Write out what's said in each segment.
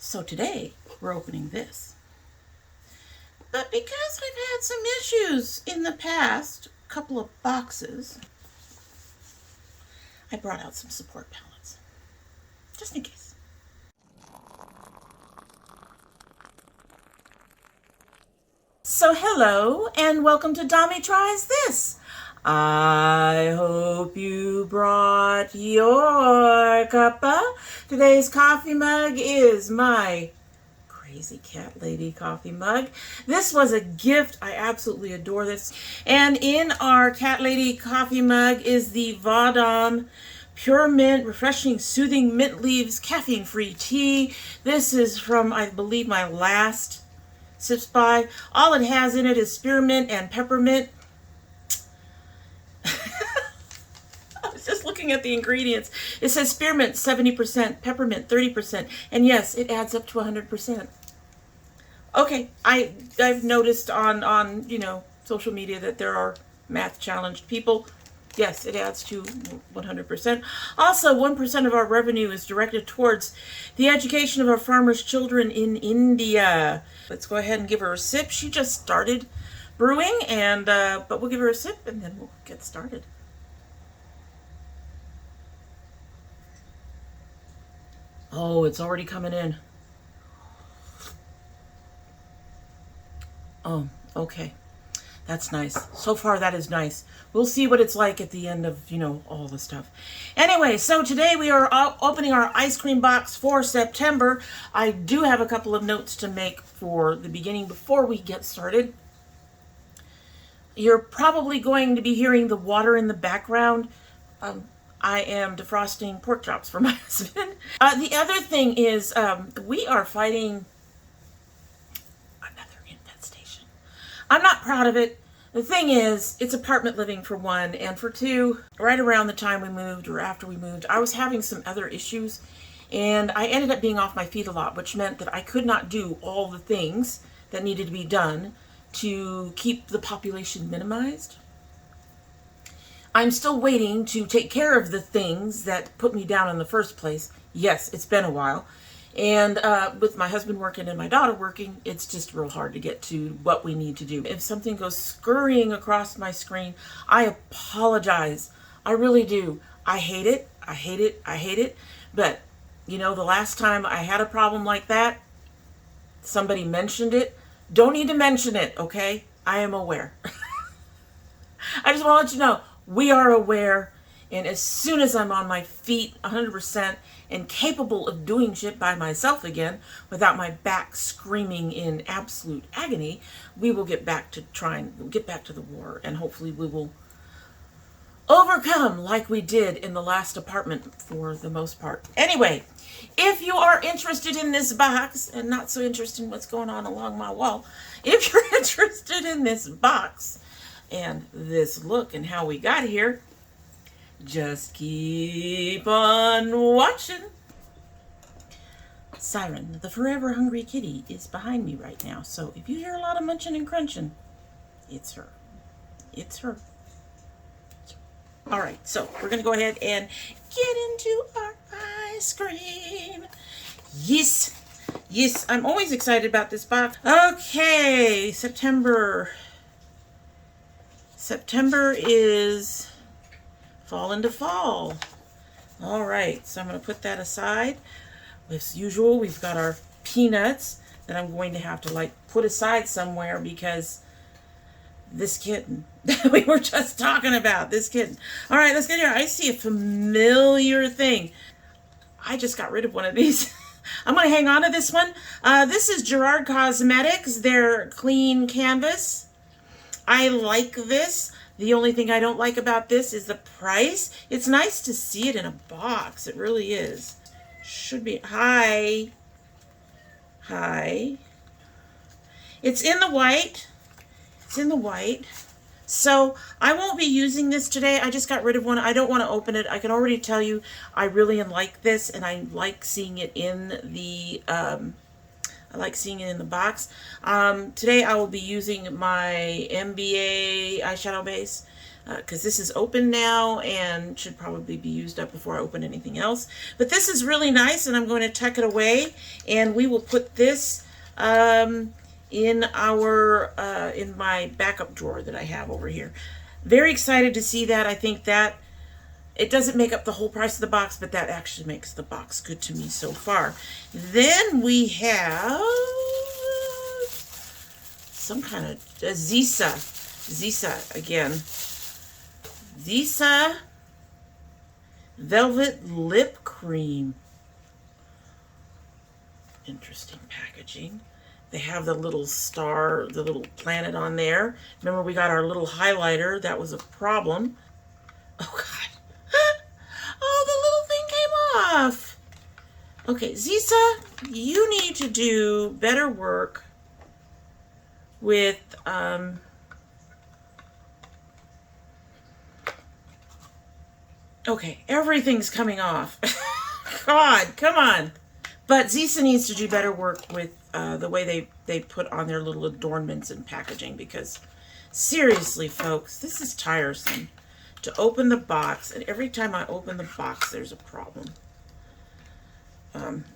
So today we're opening this. But because I've had some issues in the past couple of boxes, I brought out some support palettes, just in case. So hello and welcome to Dommy Tries This. I hope you brought your cuppa. Today's coffee mug is my Crazy Cat Lady coffee mug. This was a gift. I absolutely adore this. And in our Cat Lady coffee mug is the Vahdam Pure Mint, Refreshing, Soothing Mint Leaves Caffeine-Free Tea. This is from, I believe, my last Sips by. All it has in it is spearmint and peppermint. I was just looking at the ingredients. It says spearmint 70%, peppermint 30%, and yes, it adds up to 100%. Okay, I've noticed on social media that there are math challenged people. Yes, it adds to 100%. Also, 1% of our revenue is directed towards the education of our farmers' children in India. Let's go ahead and give her a sip. She just started brewing, and but we'll give her a sip and then we'll get started. Oh, it's already coming in. Oh, okay. That's nice. So far, that is nice. We'll see what it's like at the end of, all the stuff. Anyway, so today we are opening our ice cream box for September. I do have a couple of notes to make for the beginning before we get started. You're probably going to be hearing the water in the background. I am defrosting pork chops for my husband. The other thing is we are fighting another infestation. I'm not proud of it. The thing is, it's apartment living for one, and for two, right around the time we moved or after we moved, I was having some other issues, and I ended up being off my feet a lot, which meant that I could not do all the things that needed to be done to keep the population minimized. I'm still waiting to take care of the things that put me down in the first place. Yes, it's been a while. And with my husband working and my daughter working, it's just real hard to get to what we need to do. If something goes scurrying across my screen, I apologize. I really do. I hate it. I hate it. I hate it. But, the last time I had a problem like that, somebody mentioned it. Don't need to mention it, okay? I am aware. I just want to let you know, we are aware, and as soon as I'm on my feet 100% and capable of doing shit by myself again without my back screaming in absolute agony, we will get back to the war, and hopefully we will overcome like we did in the last apartment for the most part. Anyway, if you are interested in this box and not so interested in what's going on along my wall, if you're interested in this box and this look and how we got here, just keep on watching. Siren, the forever hungry kitty, is behind me right now. So if you hear a lot of munching and crunching, it's her. It's her. All right, so we're going to go ahead and get into our ice cream. Yes. Yes, I'm always excited about this box. Okay, September. September is fall into fall. All right, so I'm going to put that aside. As usual, we've got our peanuts that I'm going to have to put aside somewhere because this kitten that we were just talking about, this kitten. All right, let's get here. I see a familiar thing. I just got rid of one of these. I'm going to hang on to this one. This is Gerard Cosmetics, their clean canvas. I like this. The only thing I don't like about this is the price. It's nice to see it in a box. It really is. Should be. Hi. It's in the white. It's in the white. So I won't be using this today. I just got rid of one. I don't want to open it. I can already tell you I really like this, and I like seeing it in the box. Today I will be using my MBA eyeshadow base. because this is open now and should probably be used up before I open anything else. But this is really nice, and I'm going to tuck it away, and we will put this in my backup drawer that I have over here. Very excited to see that. I think that it doesn't make up the whole price of the box, but that actually makes the box good to me so far. Then we have some kind of Zisa again. Zisa Velvet Lip Cream. Interesting packaging. They have the little star, the little planet on there. Remember, we got our little highlighter. That was a problem. Oh, God. Oh, the little thing came off. Okay, Zisa, you need to do better work with, okay, everything's coming off. God, come on. But Zisa needs to do better work with the way they put on their little adornments and packaging, because seriously, folks, this is tiresome to open the box, and every time I open the box, there's a problem.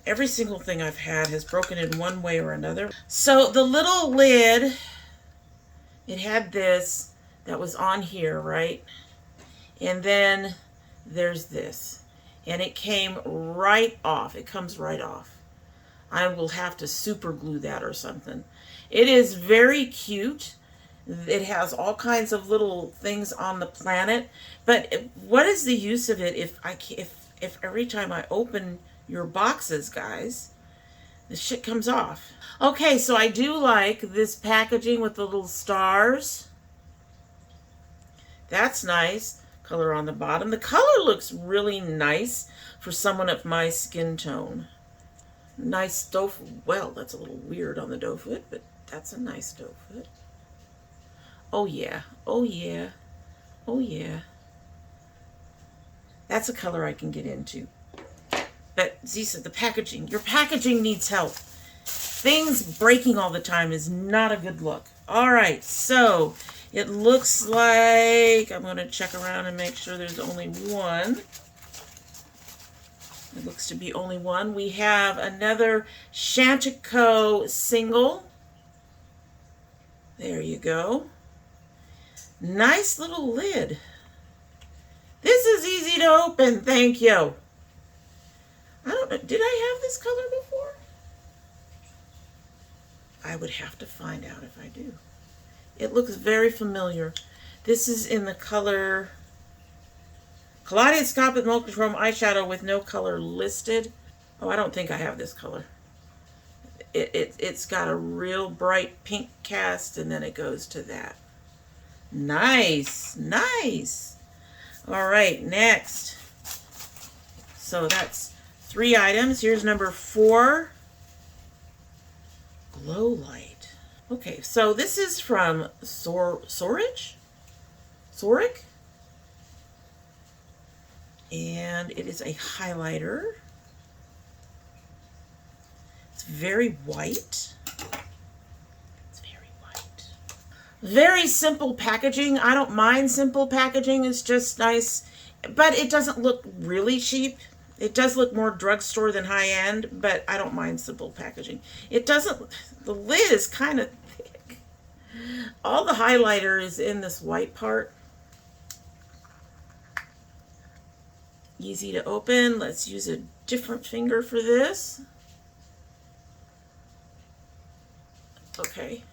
Every single thing I've had has broken in one way or another. So the little lid, it had this that was on here, right? And then there's this. And it came right off. It comes right off. I will have to super glue that or something. It is very cute. It has all kinds of little things on the planet. But what is the use of it if every time I open your boxes, guys, the shit comes off? Okay, so I do like this packaging with the little stars. That's nice. Color on the bottom. The color looks really nice for someone of my skin tone. Nice doe foot. Well, that's a little weird on the doe foot, but that's a nice doe foot. Oh yeah, oh yeah, oh yeah. That's a color I can get into. But Zisa, the packaging, your packaging needs help. Things breaking all the time is not a good look. All right, so it looks like, I'm going to check around and make sure there's only one. It looks to be only one. We have another Chantico single. There you go. Nice little lid. This is easy to open, thank you. I don't know, did I have this color before? I would have to find out if I do. It looks very familiar. This is in the color Kaleidoscopic Multichrome Eyeshadow with no color listed. Oh, I don't think I have this color. It's got a real bright pink cast, and then it goes to that. Nice, nice. All right, next. So that's 3 items. Here's number 4. Glow Light. Okay, so this is from Soric? And it is a highlighter. It's very white. It's very white. Very simple packaging. I don't mind simple packaging. It's just nice. But it doesn't look really cheap. It does look more drugstore than high-end, but I don't mind simple packaging. It doesn't, the lid is kind of thick. All the highlighter is in this white part. Easy to open. Let's use a different finger for this. Okay.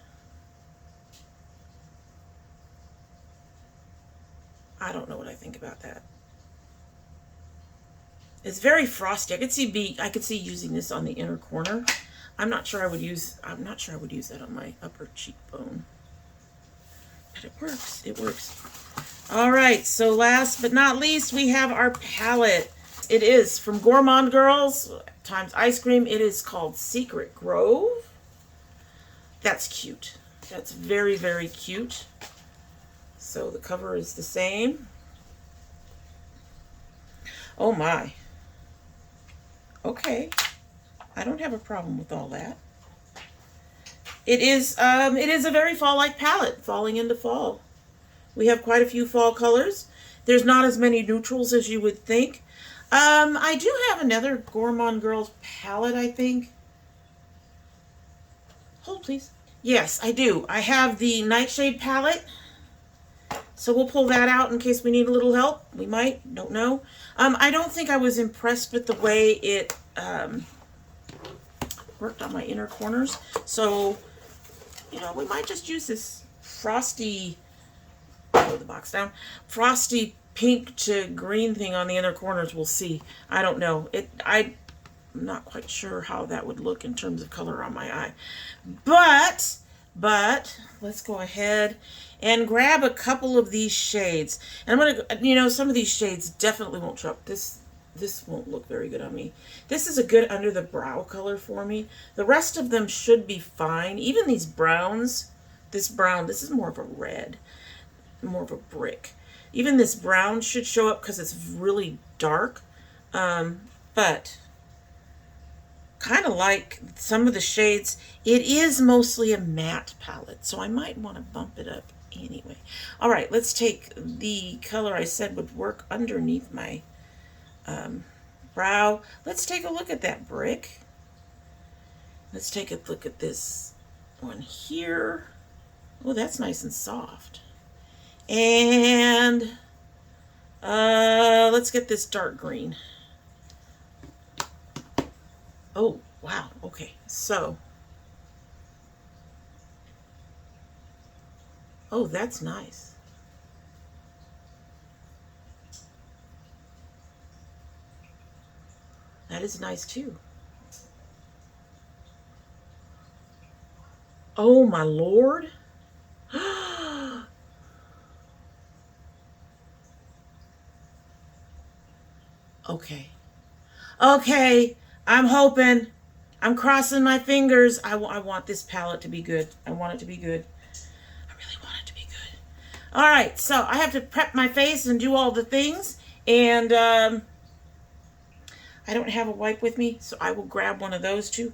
I don't know what I think about that. It's very frosty. I could see using this on the inner corner. I'm not sure I would use that on my upper cheekbone. But it works. It works. All right, so last but not least, we have our palette. It is from Gourmand Girls times Eyescream. It is called Secret Grove. That's cute. That's very, very cute. So the cover is the same. Oh my. Okay. I don't have a problem with all that. It is a very fall-like palette, falling into fall. We have quite a few fall colors. There's not as many neutrals as you would think. I do have another Gourmand Girls palette, I think. Hold, please. Yes, I do. I have the Nightshade palette. So we'll pull that out in case we need a little help. We might, don't know. I don't think I was impressed with the way it worked on my inner corners. So, you know, we might just use this frosty, throw the box down, frosty pink to green thing on the inner corners. We'll see. I don't know. I'm not quite sure how that would look in terms of color on my eye. But let's go ahead and grab a couple of these shades. And I'm going to, you know, some of these shades definitely won't show up. This won't look very good on me. This is a good under the brow color for me. The rest of them should be fine. Even these browns, this brown, this is more of a red, more of a brick. Even this brown should show up because it's really dark. But kind of like some of the shades, it is mostly a matte palette, so I might want to bump it up anyway. All right, let's take the color I said would work underneath my brow. Let's take a look at that brick. Let's take a look at this one here. Oh, that's nice and soft. And let's get this dark green. Oh, wow. Okay. So, oh, that's nice. That is nice too. Oh, my Lord. Okay. Okay. I'm hoping. I'm crossing my fingers. I want this palette to be good. I want it to be good. I really want it to be good. All right. So I have to prep my face and do all the things. And I don't have a wipe with me, so I will grab one of those too.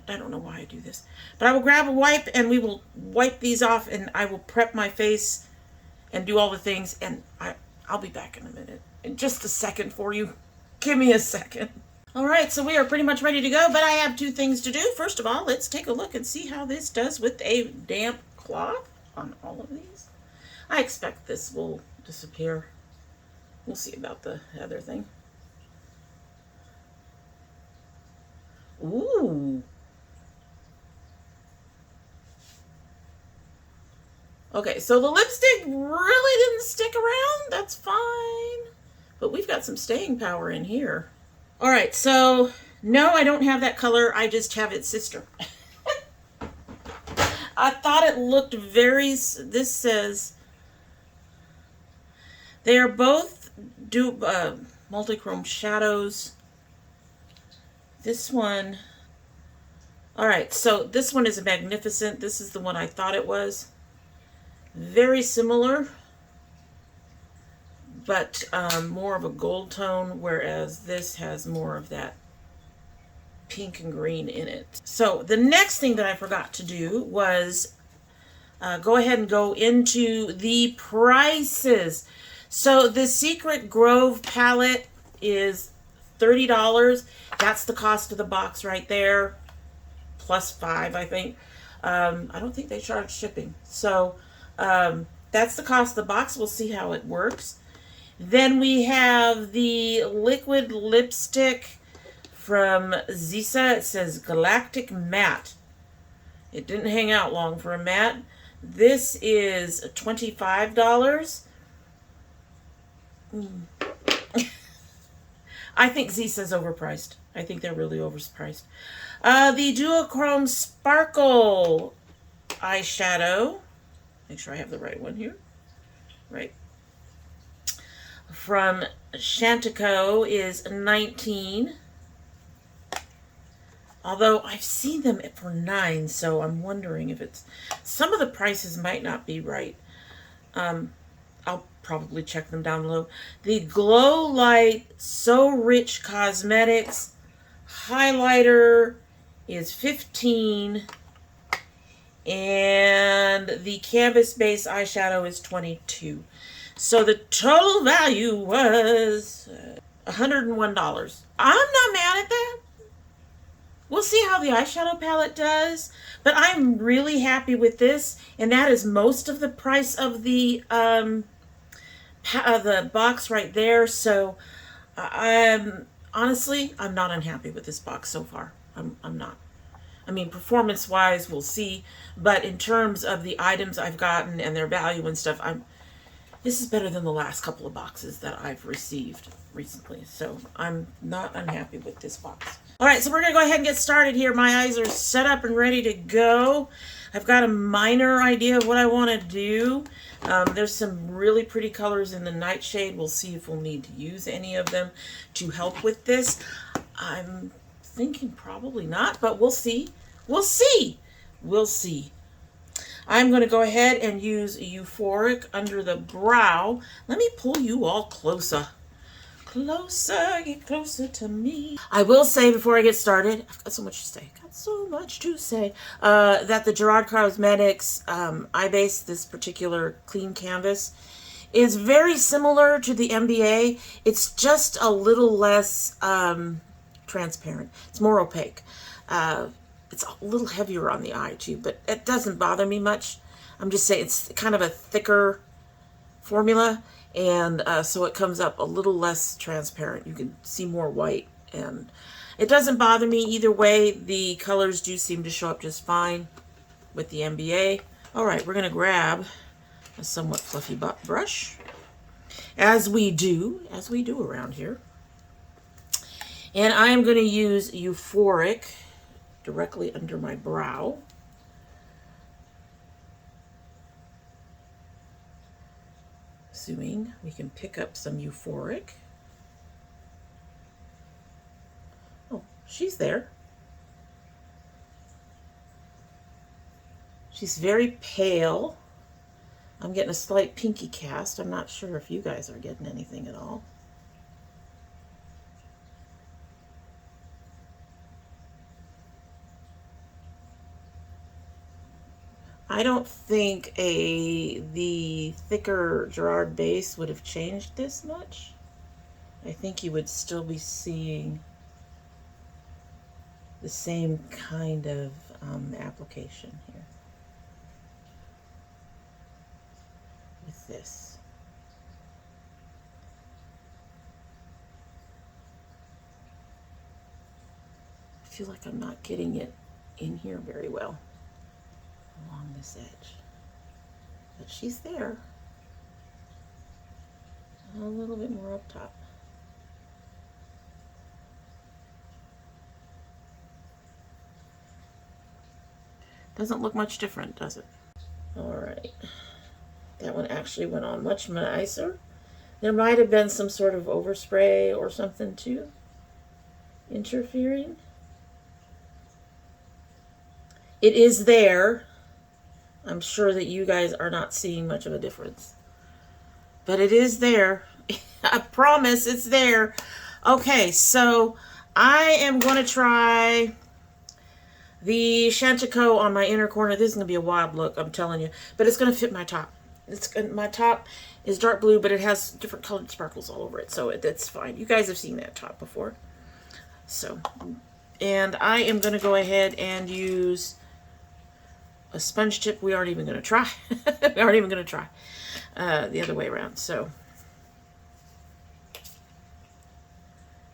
I don't know why I do this. But I will grab a wipe and we will wipe these off and I will prep my face and do all the things. And I'll be back in a minute. In just a second for you. Give me a second. All right, so we are pretty much ready to go, but I have two things to do. First of all, let's take a look and see how this does with a damp cloth on all of these. I expect this will disappear. We'll see about the other thing. Ooh. Okay, so the lipstick really didn't stick around. That's fine. But we've got some staying power in here. All right, so no, I don't have that color. I just have its sister. I thought it looked very, this says, they are both multi-chrome shadows. This one, all right, so this one is a Magnificent. This is the one I thought it was. Very similar, but more of a gold tone, whereas this has more of that pink and green in it. So the next thing that I forgot to do was go ahead and go into the prices. So the Secret Grove palette is $30. That's the cost of the box right there, plus $5, I think. I don't think they charge shipping. So that's the cost of the box. We'll see how it works. Then we have the liquid lipstick from Zisa. It says Galactic Matte. It didn't hang out long for a matte. This is $25. I think Zisa's overpriced. I think they're really overpriced. The Duochrome Sparkle eyeshadow. Make sure I have the right one here. Right. From Chantico is $19. Although I've seen them for $9, so I'm wondering if it's... Some of the prices might not be right. I'll probably check them down below. The Glow Light So Rich Cosmetics highlighter is $15. and the canvas base eyeshadow is $22. So the total value was $101. I'm not mad at that. We'll see how the eyeshadow palette does, but I'm really happy with this, and that is most of the price of the box right there. So honestly, I'm not unhappy with this box so far. I'm not. I mean, performance-wise, we'll see, but in terms of the items I've gotten and their value and stuff, this is better than the last couple of boxes that I've received recently. So I'm not unhappy with this box. All right, so we're going to go ahead and get started here. My eyes are set up and ready to go. I've got a minor idea of what I want to do. There's some really pretty colors in the Nightshade. We'll see if we'll need to use any of them to help with this. I'm thinking probably not, but we'll see. We'll see. We'll see. I'm going to go ahead and use Euphoric under the brow. Let me pull you all closer. Closer, get closer to me. I will say before I get started, I've got so much to say. That the Gerard Cosmetics eye base, this particular clean canvas, is very similar to the MBA. It's just a little less transparent. It's more opaque. It's a little heavier on the eye too, but it doesn't bother me much. I'm just saying it's kind of a thicker formula, and so it comes up a little less transparent. You can see more white, and it doesn't bother me either way. The colors do seem to show up just fine with the MBA. All right, we're going to grab a somewhat fluffy brush, as we do around here. And I am going to use Euphoric directly under my brow. Assuming we can pick up some Euphoric. Oh, she's there. She's very pale. I'm getting a slight pinky cast. I'm not sure if you guys are getting anything at all. I don't think the thicker Gerard base would have changed this much. I think you would still be seeing the same kind of application here with this. I feel like I'm not getting it in here very well along this edge, but she's there. A little bit more up top. Doesn't look much different, does it? All right, that one actually went on much nicer. There might have been some sort of overspray or something too interfering. It is there. I'm sure that you guys are not seeing much of a difference, but it is there. I promise it's there. Okay, so I am going to try the Chantico on my inner corner. This is going to be a wild look, I'm telling you, but it's going to fit my top. My top is dark blue, but it has different colored sparkles all over it, so that's fine. You guys have seen that top before. So, and I am going to go ahead and use a sponge tip. We aren't even going to try. We aren't even going to try the other way around. So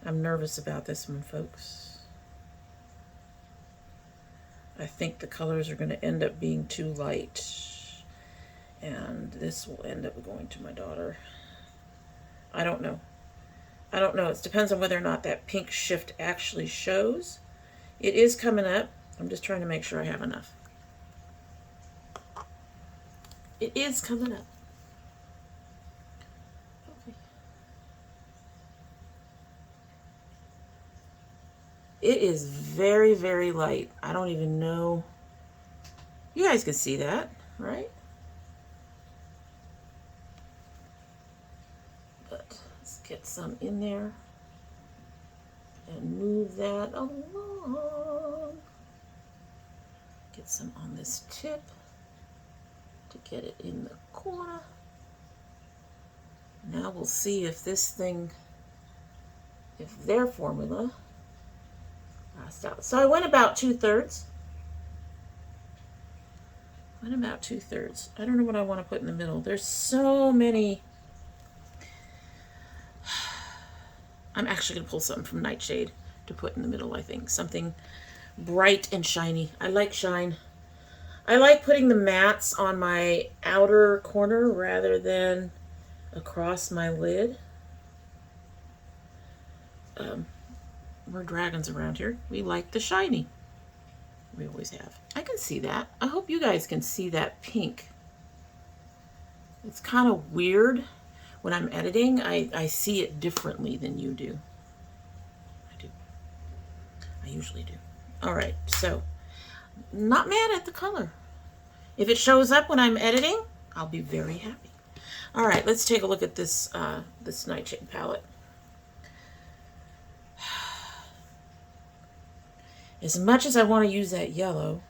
I'm nervous about this one, folks. I think the colors are going to end up being too light, and this will end up going to my daughter. I don't know. I don't know. It depends on whether or not that pink shift actually shows. It is coming up. I'm just trying to make sure I have enough. It is coming up. Okay. It is very, very light. I don't even know. You guys can see that, right? But let's get some in there and move that along. Get some on this tip to get it in the corner. Now we'll see if this thing, if their formula passed out. So I went about 2/3. I don't know what I want to put in the middle. There's so many. I'm actually going to pull something from Nightshade to put in the middle, I think. Something bright and shiny. I like shine. I like putting the mattes on my outer corner rather than across my lid. We're dragons around here. We like the shiny. We always have. I can see that. I hope you guys can see that pink. It's kind of weird when I'm editing. I see it differently than you do. I do. I usually do. All right, so not mad at the color. If it shows up when I'm editing, I'll be very happy. All right, let's take a look at this this Nightshade palette. As much as I want to use that yellow,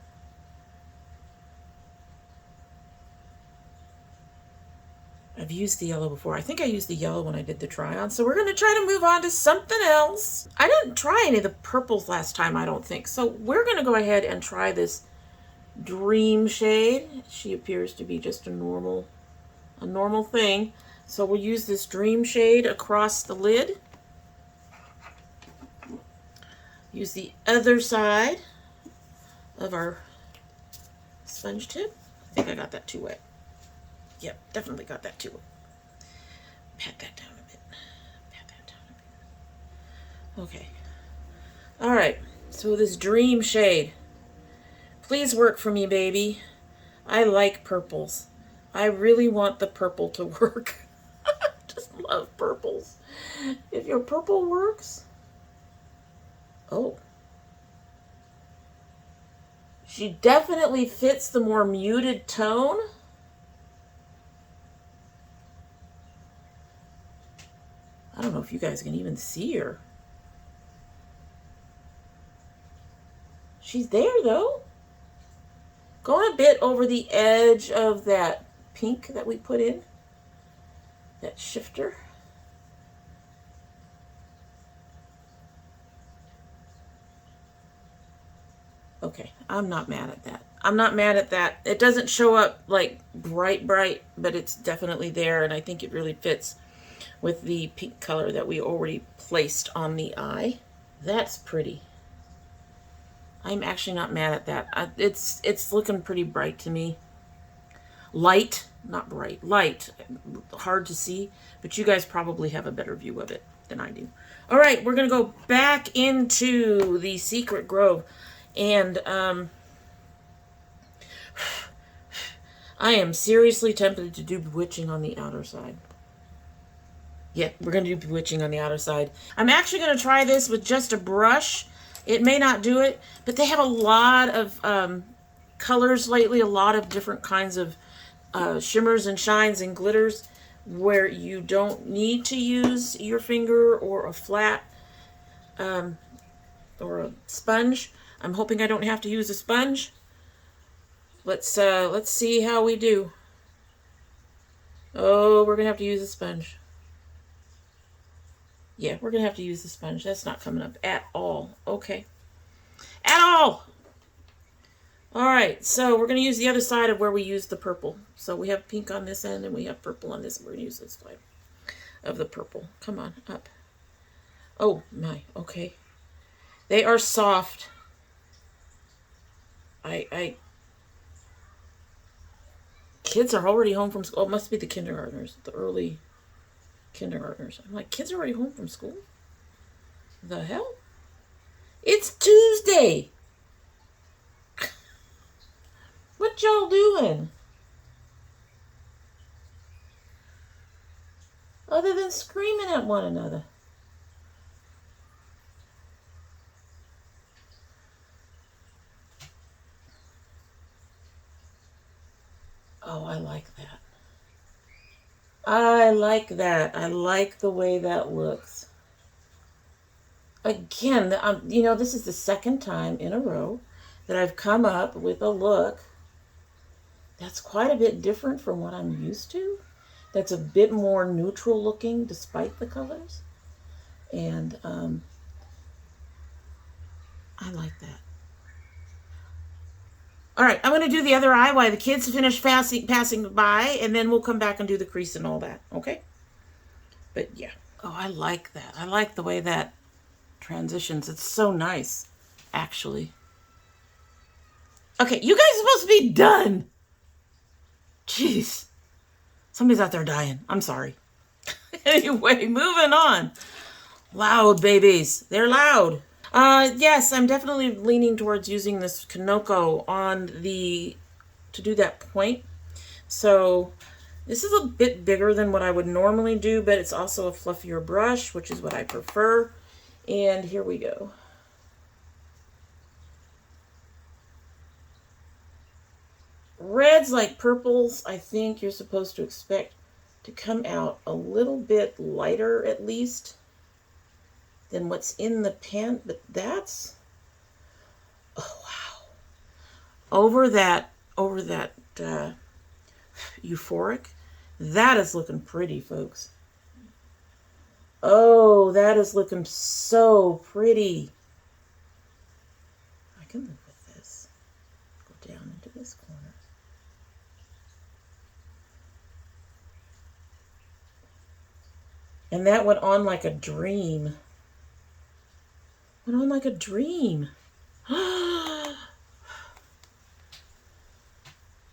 I've used the yellow before. I think I used the yellow when I did the try-on, so we're going to try to move on to something else. I didn't try any of the purples last time, I don't think, so we're going to go ahead and try this Dream shade. She appears to be just a normal thing, so we'll use this Dream shade across the lid. Use the other side of our sponge tip. I think I got that too wet. Yep, definitely got that too wet. Pat that down a bit. Pat that down a bit. Okay. All right, so this Dream shade. Please work for me, baby. I like purples. I really want the purple to work. Just love purples. If your purple works. Oh. She definitely fits the more muted tone. I don't know if you guys can even see her. She's there though. Going a bit over the edge of that pink that we put in. That shifter. Okay, I'm not mad at that. I'm not mad at that. It doesn't show up like bright, but it's definitely there, and I think it really fits with the pink color that we already placed on the eye. That's pretty. I'm actually not mad at that. It's looking pretty bright to me. Light, not bright, light. Hard to see, but you guys probably have a better view of it than I do. All right, we're going to go back into the Secret Grove. And I am seriously tempted to do bewitching on the outer side. Yeah, we're going to do bewitching on the outer side. I'm actually going to try this with just a brush. It may not do it, but they have a lot of colors lately, a lot of different kinds of shimmers and shines and glitters where you don't need to use your finger or a flat or a sponge. I'm hoping I don't have to use a sponge. Let's see how we do. Oh, we're gonna have to use a sponge. Yeah, we're gonna have to use the sponge. That's not coming up at all. Okay. At all! Alright, so we're gonna use the other side of where we used the purple. So we have pink on this end and we have purple on this. We're gonna use this side of the purple. Come on, up. Oh my, okay. They are soft. Kids are already home from school. Oh, it must be the kindergartners, the early kindergartners. I'm like, kids are already home from school? The hell? It's Tuesday. What y'all doing? Other than screaming at one another. Oh, I like that. I like that. I like the way that looks. Again, you know, this is the second time in a row that I've come up with a look that's quite a bit different from what I'm used to. That's a bit more neutral looking despite the colors. And I like that. All right, I'm going to do the other eye while the kids finish passing by, and then we'll come back and do the crease and all that, okay? But yeah. Oh, I like that. I like the way that transitions. It's so nice, actually. Okay, you guys are supposed to be done. Jeez. Somebody's out there dying. I'm sorry. Anyway, moving on. Loud babies. They're loud. Yes, I'm definitely leaning towards using this Kanoko to do that point. So this is a bit bigger than what I would normally do, but it's also a fluffier brush, which is what I prefer. And here we go. Reds like purples, I think you're supposed to expect to come out a little bit lighter at least than what's in the pan, but that's, oh wow. Over that euphoric, that is looking pretty, folks. Oh, that is looking so pretty. I can live with this. Go down into this corner. And that went on like a dream. Went on like a dream.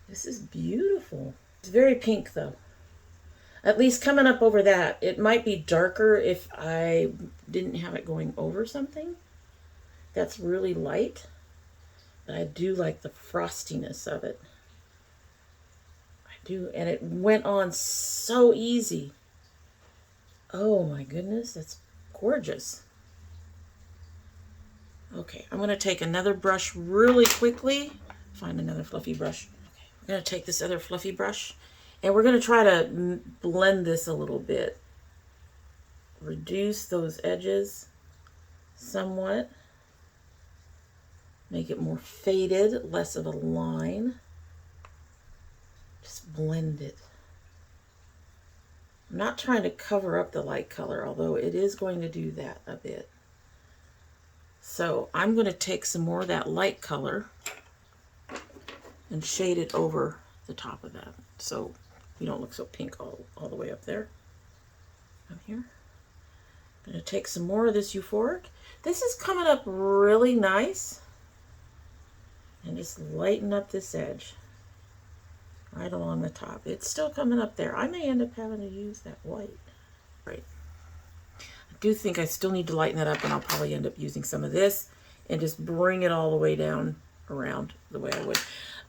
This is beautiful. It's very pink though. At least coming up over that. It might be darker if I didn't have it going over something that's really light. But I do like the frostiness of it. I do. And it went on so easy. Oh my goodness, that's gorgeous. Okay, I'm going to take another brush really quickly. Find another fluffy brush. Okay, we're going to take this other fluffy brush and we're going to try to blend this a little bit. Reduce those edges somewhat. Make it more faded, less of a line. Just blend it. I'm not trying to cover up the light color, although it is going to do that a bit. So I'm going to take some more of that light color and shade it over the top of that so we don't look so pink all the way up there. Down here. I'm going to take some more of this euphoric. This is coming up really nice. And just lighten up this edge. Right along the top. It's still coming up there. I may end up having to use that white. Right. I do think I still need to lighten that up, and I'll probably end up using some of this and just bring it all the way down around the way I would.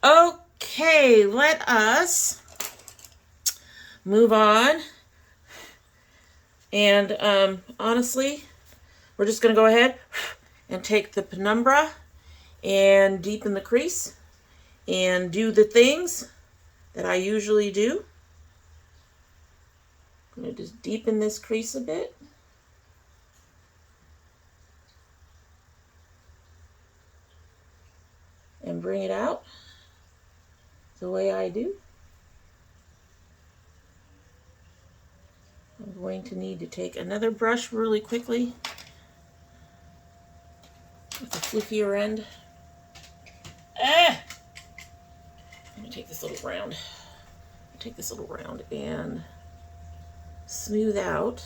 Okay, let us move on. And honestly, we're just going to go ahead and take the penumbra and deepen the crease and do the things that I usually do. I'm going to just deepen this crease a bit. And bring it out the way I do. I'm going to need to take another brush really quickly with the fluffier end. I'm going to take this little round. Take this little round and smooth out,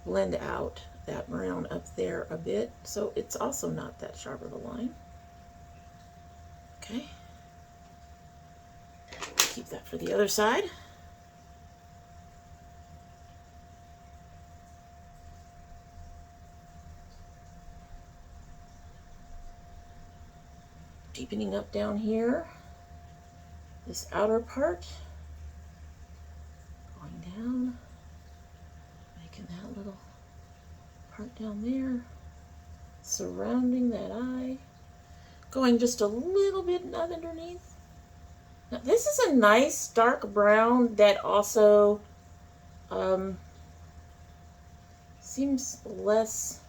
blend out that brown up there a bit so it's also not that sharp of a line. Okay. Keep that for the other side. Deepening up down here, this outer part, going down, making that little part down there, surrounding that eye, going just a little bit underneath. Now this is a nice dark brown that also seems less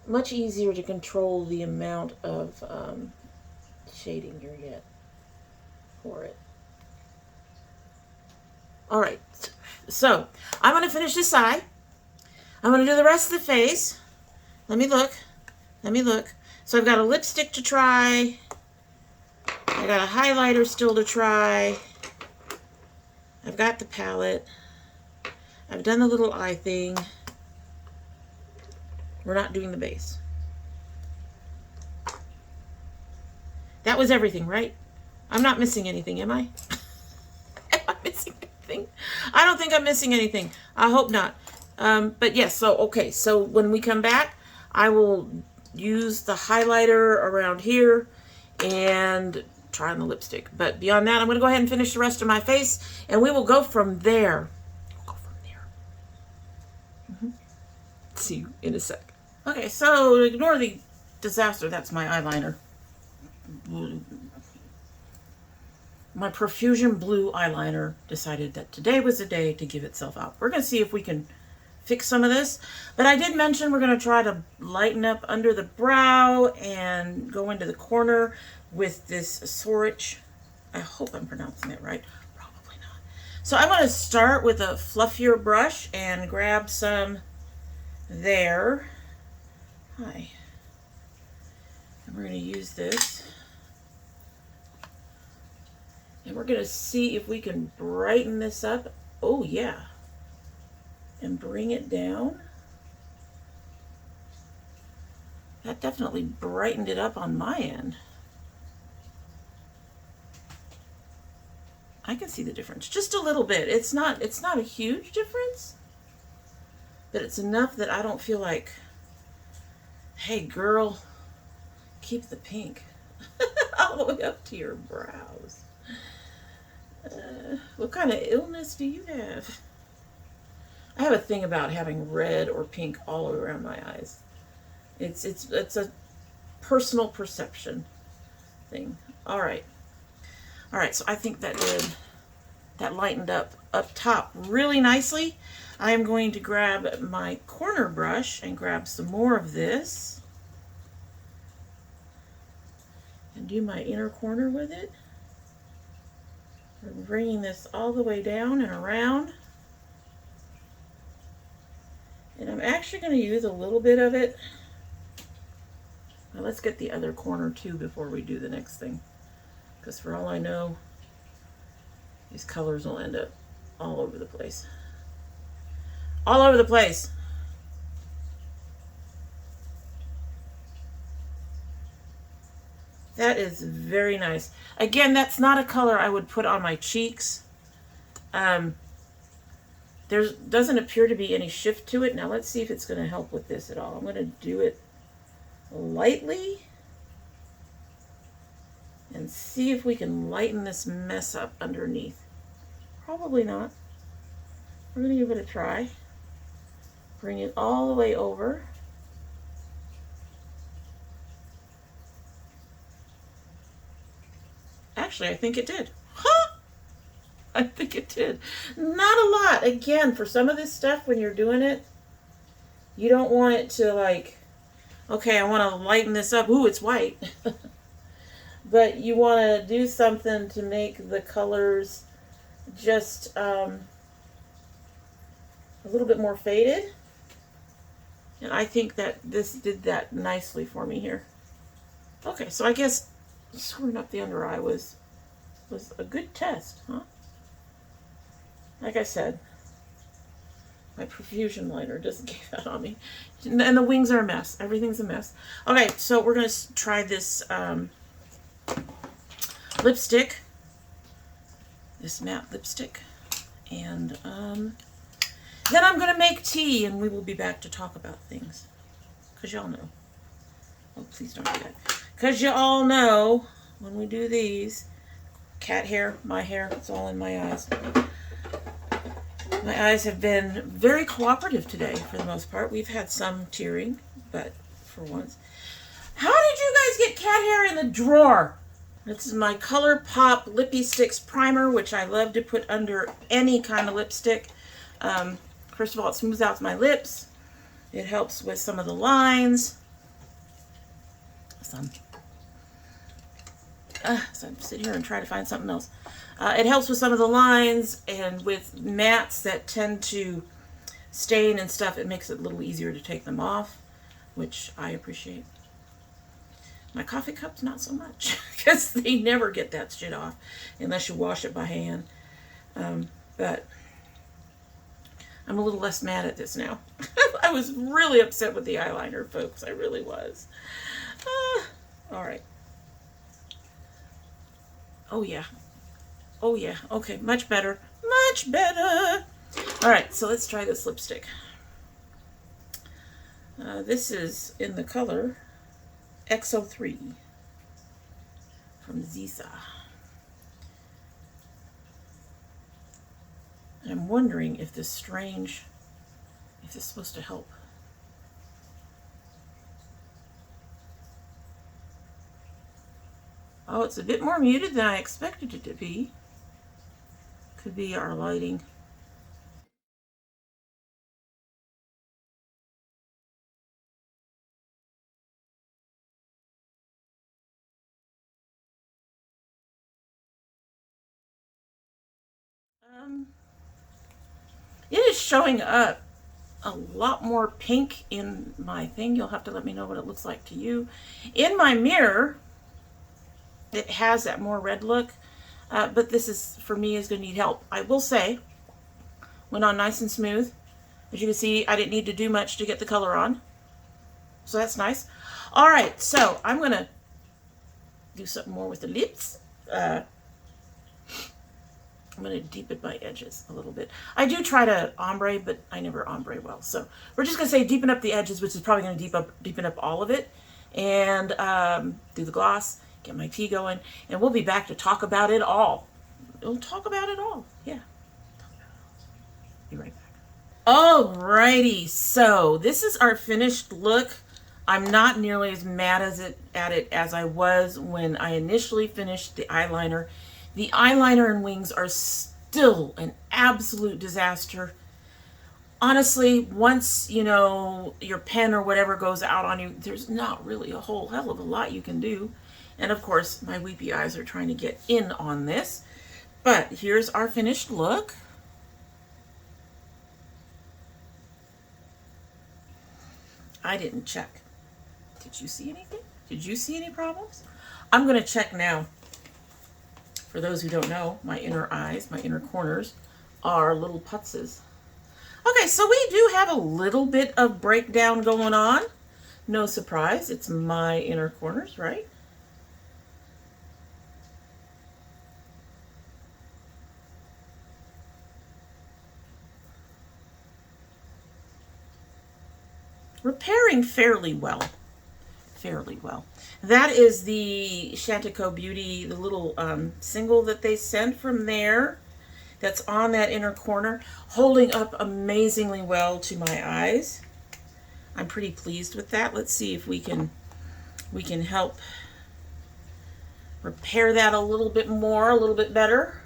much easier to control the amount of shading you get for it. All right, so I'm going to finish this eye. I'm going to do the rest of the face. Let me look. Let me look. So I've got a lipstick to try. I got a highlighter still to try. I've got the palette. I've done the little eye thing. We're not doing the base. That was everything, right? I'm not missing anything, am I? Am I missing anything? I don't think I'm missing anything. I hope not. But yes, so okay, so when we come back, I will use the highlighter around here and try on the lipstick. But beyond that, I'm going to go ahead and finish the rest of my face, and we will go from there. We'll go from there. See you in a sec. Okay, so ignore the disaster. That's my eyeliner. My Profusion Blue eyeliner decided that today was the day to give itself out. We're going to see if we can fix some of this. But I did mention we're going to try to lighten up under the brow and go into the corner with this Sorich. I hope I'm pronouncing it right. Probably not. So I'm going to start with a fluffier brush and grab some there. Hi. And we're going to use this. And we're going to see if we can brighten this up. Oh, yeah. And bring it down. That definitely brightened it up on my end. I can see the difference. Just a little bit. It's not a huge difference. But it's enough that I don't feel like, hey, girl, keep the pink all the way up to your brows. What kind of illness do you have? I have a thing about having red or pink all around my eyes. It's a personal perception thing. All right, so I think that lightened up top really nicely. I am going to grab my corner brush and grab some more of this and do my inner corner with it. I'm bringing this all the way down and around. And I'm actually going to use a little bit of it. Now let's get the other corner too before we do the next thing. Because for all I know, these colors will end up all over the place. All over the place. That is very nice. Again, that's not a color I would put on my cheeks. There doesn't appear to be any shift to it. Now let's see if it's going to help with this at all. I'm going to do it lightly and see if we can lighten this mess up underneath. Probably not. We're going to give it a try. Bring it all the way over. Actually, I think it did. Huh? I think it did. Not a lot. Again, for some of this stuff, when you're doing it, you don't want it to like, okay, I want to lighten this up. Ooh, it's white. But you want to do something to make the colors just a little bit more faded. And I think that this did that nicely for me here. Okay, so I guess screwing up the under eye was a good test, huh? Like I said, my Profusion liner just gave out on me. And the wings are a mess. Everything's a mess. Okay, so we're going to try this lipstick. This matte lipstick. And then I'm going to make tea, and we will be back to talk about things. Because y'all know. Oh, please don't do that. Because you all know, when we do these, cat hair, my hair, it's all in my eyes. My eyes have been very cooperative today, for the most part. We've had some tearing, but for once. How did you guys get cat hair in the drawer? This is my ColourPop Lippy Sticks Primer, which I love to put under any kind of lipstick. First of all, it smooths out my lips. It helps with some of the lines. some. So I'm sitting here and try to find something else. It helps with some of the lines, and with mattes that tend to stain and stuff, it makes it a little easier to take them off, which I appreciate. My coffee cups, not so much, because they never get that shit off unless you wash it by hand. But I'm a little less mad at this now. I was really upset with the eyeliner, folks. I really was. All right. Oh, yeah. Oh, yeah. Okay, much better. Much better. All right, so let's try this lipstick. This is in the color XO3 from Zisa. And I'm wondering if this if this is supposed to help. Oh, it's a bit more muted than I expected it to be. Could be our lighting. It is showing up a lot more pink in my thing. You'll have to let me know what it looks like to you. In my mirror, it has that more red look, but this is, for me, is going to need help. I will say, went on nice and smooth. As you can see, I didn't need to do much to get the color on, so that's nice. All right, so I'm going to do something more with the lips. I'm going to deepen my edges a little bit. I do try to ombre, but I never ombre well. So we're just going to say deepen up the edges, which is probably going to deepen up all of it. And do the gloss, get my tea going, and we'll be back to talk about it all. We'll talk about it all. Yeah. Be right back. Alrighty, so this is our finished look. I'm not nearly as mad at it as I was when I initially finished the eyeliner. The eyeliner and wings are still an absolute disaster. Honestly, once, you know, your pen or whatever goes out on you, there's not really a whole hell of a lot you can do. And of course, my weepy eyes are trying to get in on this. But here's our finished look. I didn't check. Did you see anything? Did you see any problems? I'm going to check now. For those who don't know, my inner eyes, my inner corners, are little putzes. Okay, so we do have a little bit of breakdown going on. No surprise, it's my inner corners, right? Repairing fairly well. Fairly well. That is the Chantico Beauty, the little single that they sent from there that's on that inner corner, holding up amazingly well to my eyes. I'm pretty pleased with that. Let's see if we can help repair that a little bit more, a little bit better.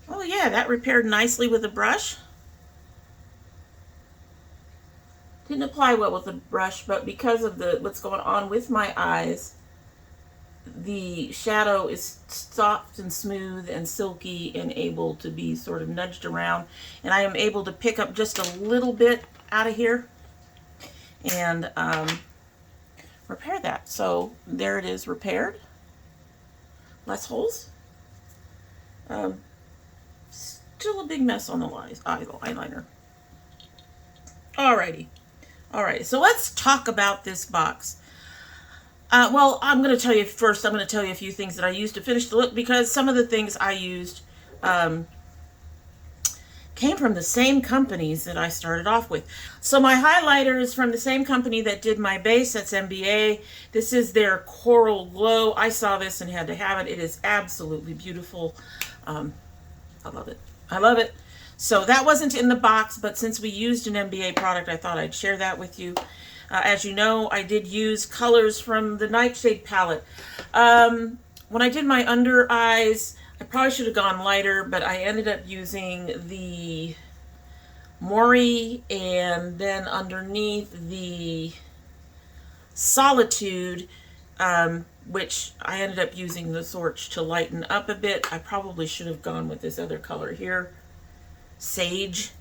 Oh yeah, that repaired nicely with a brush. Didn't apply well with the brush, but because of what's going on with my eyes, the shadow is soft and smooth and silky and able to be sort of nudged around. And I am able to pick up just a little bit out of here and repair that. So there it is, repaired. Less holes. Still a big mess on the eyeliner. Alrighty. Alright, so let's talk about this box. Well, I'm going to tell you first, I'm going to tell you a few things that I used to finish the look, because some of the things I used came from the same companies that I started off with. So my highlighter is from the same company that did my base. That's MBA. This is their Coral Glow. I saw this and had to have it. It is absolutely beautiful. I love it. I love it. So that wasn't in the box, but since we used an MBA product, I thought I'd share that with you. As you know, I did use colors from the Nightshade palette. When I did my under eyes, I probably should have gone lighter, but I ended up using the Mori and then underneath the Solitude, which I ended up using the Sorch to lighten up a bit. I probably should have gone with this other color here, Sage,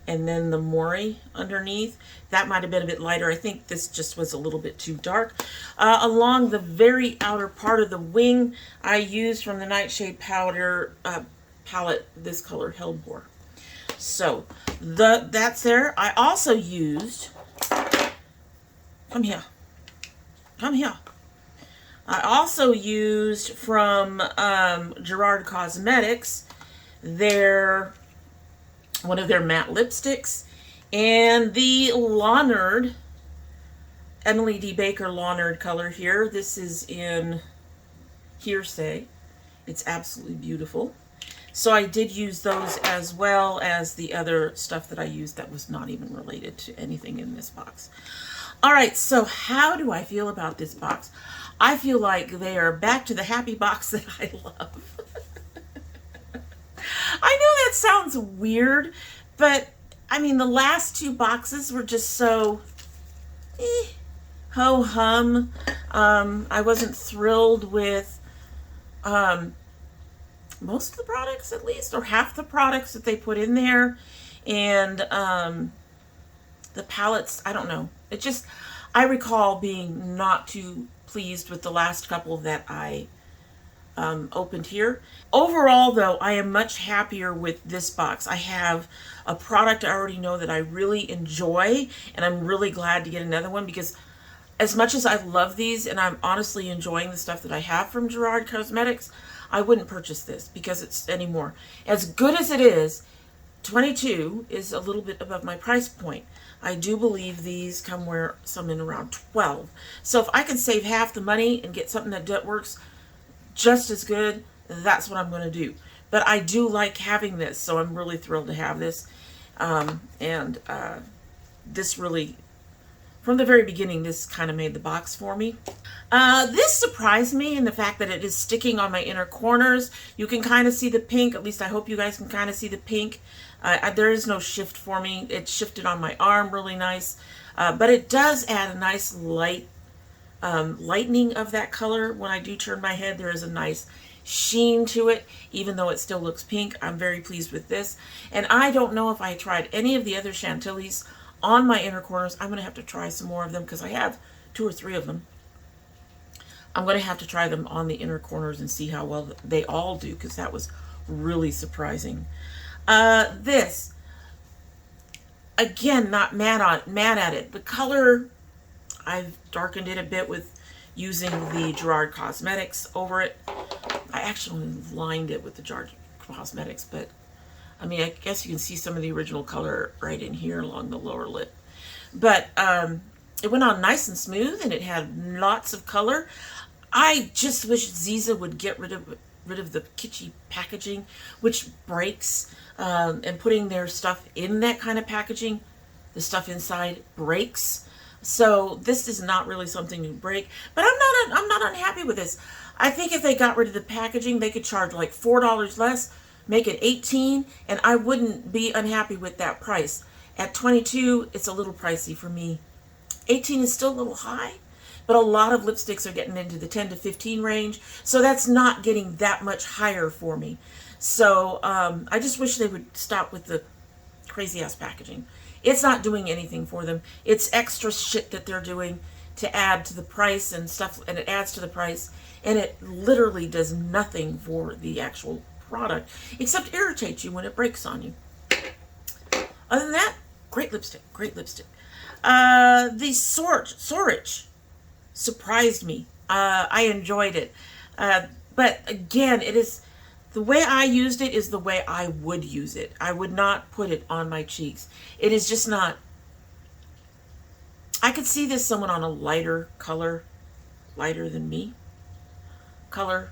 and then the Mori underneath. That might have been a bit lighter. I think this just was a little bit too dark. Along the very outer part of the wing, I used from the Nightshade Powder palette this color, Hellbore. So that's there. I also used, come here. I also used from Gerard Cosmetics one of their matte lipsticks, and the Lawnard, Emily D. Baker Lawnard color here. This is in Hearsay. It's absolutely beautiful. So I did use those as well as the other stuff that I used that was not even related to anything in this box. All right, so how do I feel about this box? I feel like they are back to the happy box that I love. I know that sounds weird, but I mean, the last two boxes were just so ho-hum. I wasn't thrilled with most of the products, at least, or half the products that they put in there. And the palettes, I don't know. It just, I recall being not too pleased with the last couple that I opened here. Overall, though, I am much happier with this box. I have a product I already know that I really enjoy, and I'm really glad to get another one, because as much as I love these and I'm honestly enjoying the stuff that I have from Gerard Cosmetics, I wouldn't purchase this because it's anymore. As good as it is, $22 is a little bit above my price point. I do believe these come where some in around $12. So if I can save half the money and get something that works just as good, that's what I'm going to do. But I do like having this, so I'm really thrilled to have this. This really, from the very beginning, this kind of made the box for me. This surprised me in the fact that it is sticking on my inner corners. You can kind of see the pink. At least I hope you guys can kind of see the pink. There is no shift for me. It shifted on my arm really nice. But it does add a nice light lightening of that color. When I do turn my head, there is a nice sheen to it, even though it still looks pink. I'm very pleased with this. And I don't know if I tried any of the other Chantilly's on my inner corners. I'm going to have to try some more of them because I have 2 or 3 of them. I'm going to have to try them on the inner corners and see how well they all do, because that was really surprising. This, again, not mad at it. The color, I've darkened it a bit with using the Gerard Cosmetics over it. I actually lined it with the Gerard Cosmetics, but I mean, I guess you can see some of the original color right in here along the lower lip. But it went on nice and smooth, and it had lots of color. I just wish Ziza would get rid of the kitschy packaging, which breaks, and putting their stuff in that kind of packaging, the stuff inside breaks. So this is not really something to break, but I'm not unhappy with this. I think if they got rid of the packaging, they could charge like $4 less, make it $18, and I wouldn't be unhappy with that price. At $22, it's a little pricey for me. $18 is still a little high, but a lot of lipsticks are getting into the $10 to $15 range, so that's not getting that much higher for me. So I just wish they would stop with the crazy-ass packaging. It's not doing anything for them. It's extra shit that they're doing to add to the price and stuff, and it adds to the price, and it literally does nothing for the actual product, except irritate you when it breaks on you. Other than that, great lipstick, great lipstick. The Sorch surprised me. I enjoyed it. But again, it is, the way I used it is the way I would use it. I would not put it on my cheeks. It is just not, I could see this someone on a lighter color, lighter than me, color,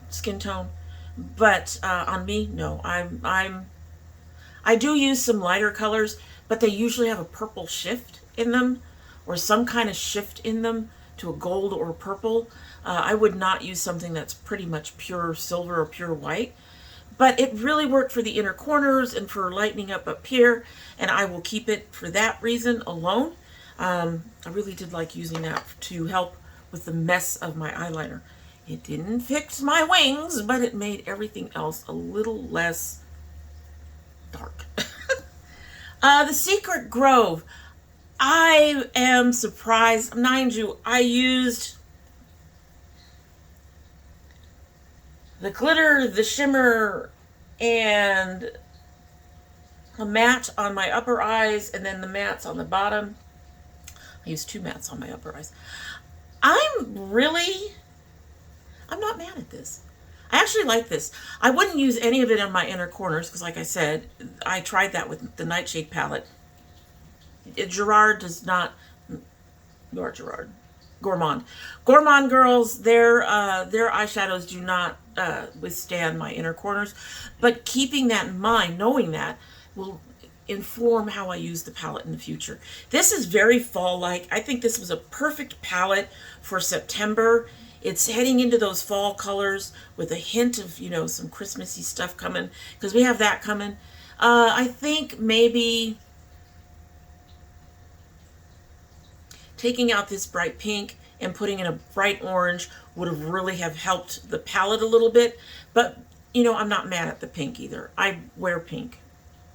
skin tone. But on me, no. I do use some lighter colors, but they usually have a purple shift in them, or some kind of shift in them, to a gold or purple. I would not use something that's pretty much pure silver or pure white. But it really worked for the inner corners and for lightening up here, and I will keep it for that reason alone. I really did like using that to help with the mess of my eyeliner. It didn't fix my wings, but it made everything else a little less dark. The Secret Grove. I am surprised. Mind you, I used the glitter, the shimmer, and a matte on my upper eyes, and then the mattes on the bottom. I used 2 mattes on my upper eyes. I'm not mad at this. I actually like this. I wouldn't use any of it on my inner corners because, like I said, I tried that with the Nightshade palette. Gerard does not, nor Gerard, Gourmand. Gourmand girls, their eyeshadows do not withstand my inner corners, but keeping that in mind, knowing that, will inform how I use the palette in the future. This is very fall-like. I think this was a perfect palette for September. It's heading into those fall colors with a hint of, you know, some Christmassy stuff coming, because we have that coming. I think maybe taking out this bright pink and putting in a bright orange would have really have helped the palette a little bit. But, you know, I'm not mad at the pink either. I wear pink.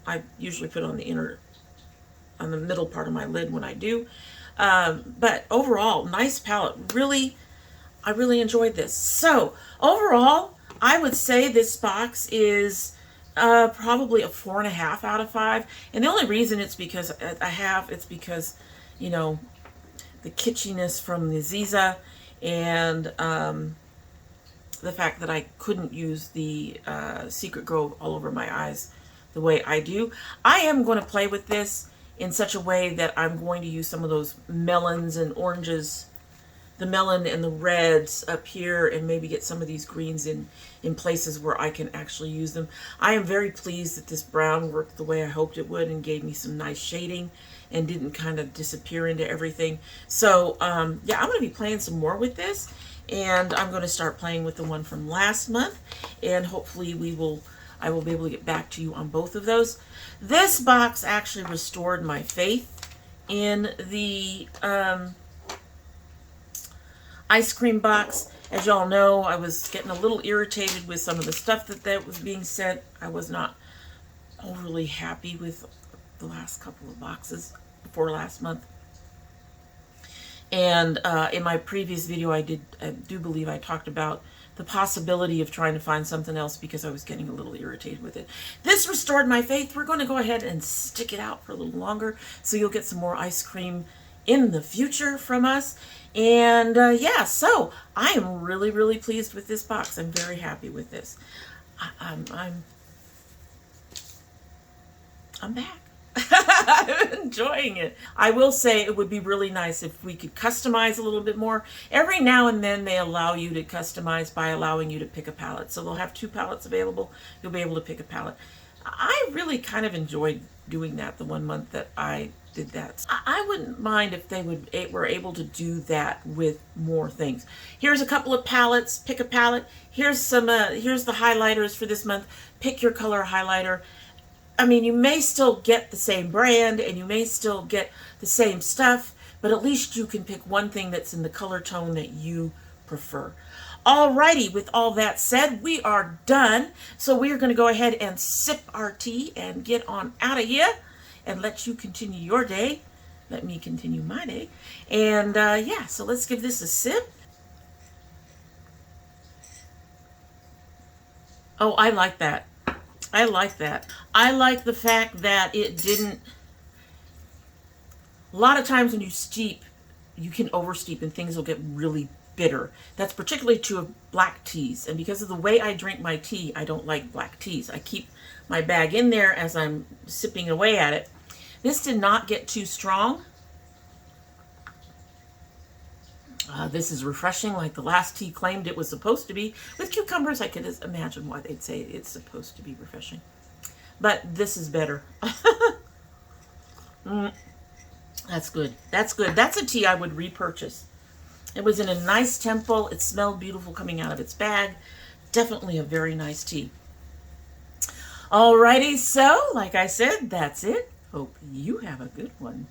I usually put on the middle part of my lid when I do. But overall, nice palette. I really enjoyed this. So, overall, I would say this box is probably a 4.5 out of 5. And the only reason it's because you know, the kitschiness from the Ziza and the fact that I couldn't use the Secret Grove all over my eyes the way I do. I am going to play with this in such a way that I'm going to use some of those melons and oranges, the melon and the reds up here, and maybe get some of these greens in places where I can actually use them. I am very pleased that this brown worked the way I hoped it would and gave me some nice shading and didn't kind of disappear into everything. So yeah, I'm going to be playing some more with this, and I'm going to start playing with the one from last month, and hopefully I will be able to get back to you on both of those. This box actually restored my faith in the ice cream box. As y'all know, I was getting a little irritated with some of the stuff that was being sent. I was not overly happy with the last couple of boxes before last month. And in my previous video, I do believe I talked about the possibility of trying to find something else because I was getting a little irritated with it. This restored my faith. We're going to go ahead and stick it out for a little longer, so you'll get some more ice cream in the future from us. And yeah, so I am really, really pleased with this box. I'm very happy with this. I'm back. I'm enjoying it. I will say it would be really nice if we could customize a little bit more. Every now and then they allow you to customize by allowing you to pick a palette. So they'll have 2 palettes available. You'll be able to pick a palette. I really kind of enjoyed doing that the one month that I did that. I wouldn't mind if they were able to do that with more things. Here's a couple of palettes. Pick a palette. Here's some. Here's the highlighters for this month. Pick your color highlighter. I mean, you may still get the same brand and you may still get the same stuff, but at least you can pick one thing that's in the color tone that you prefer. Alrighty, with all that said, we are done. So we are going to go ahead and sip our tea and get on out of here and let you continue your day. Let me continue my day. And yeah, so let's give this a sip. Oh, I like that. I like that. I like the fact that it didn't... A lot of times when you steep, you can oversteep and things will get really bitter. That's particularly true of black teas. And because of the way I drink my tea, I don't like black teas. I keep my bag in there as I'm sipping away at it. This did not get too strong. This is refreshing like the last tea claimed it was supposed to be. With cucumbers, I could just imagine why they'd say it's supposed to be refreshing. But this is better. That's good. That's good. That's a tea I would repurchase. It was in a nice temple. It smelled beautiful coming out of its bag. Definitely a very nice tea. Alrighty, so like I said, that's it. Hope you have a good one.